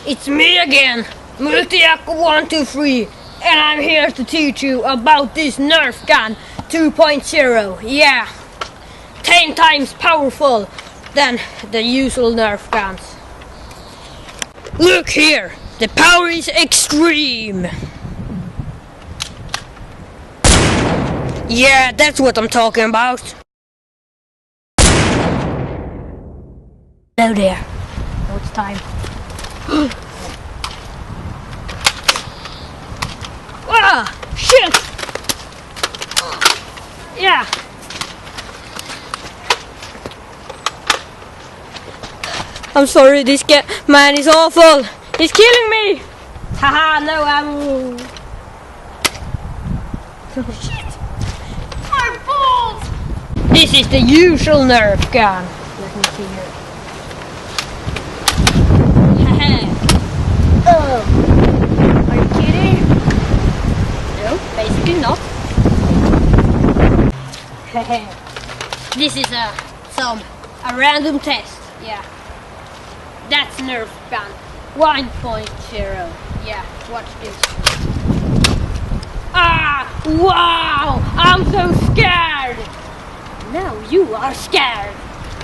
It's me again, Multiaco123, and I'm here to teach you about this Nerf Gun 2.0. Yeah, 10 times powerful than the usual Nerf guns. Look here, the power is extreme. Yeah, that's what I'm talking about. Hello there. Now it's time. Ah, shit! Yeah. I'm sorry, this man is awful. He's killing me. Haha, no ammo. Shit! My balls! This is the usual Nerf gun. Let me see here. Oh, are you kidding? No, basically not. This is a random test. Yeah, that's Nerf Gun 1.0. Yeah, watch this. Ah, wow! I'm so scared. Now you are scared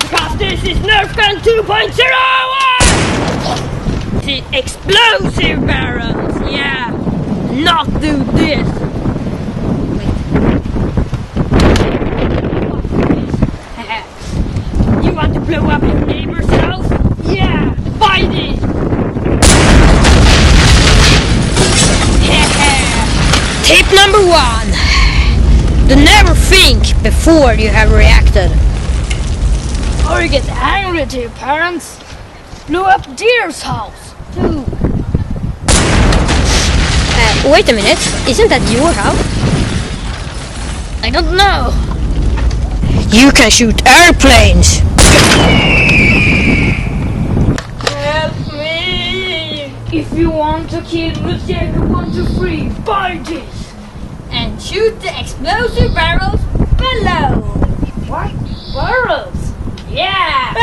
because this is Nerf Gun 2.0. The explosive barrels, yeah, not do this. Wait. You want to blow up your neighbor's house? Yeah, buy this. Tip number 1. Do never think before you have reacted. Or you get angry to your parents. Blow up deer's house. Wait a minute, isn't that your house? I don't know. You can shoot airplanes. Help me! If you want to kill Multiaco123, buy this. And shoot the explosive barrels below. What? Barrels? Yeah!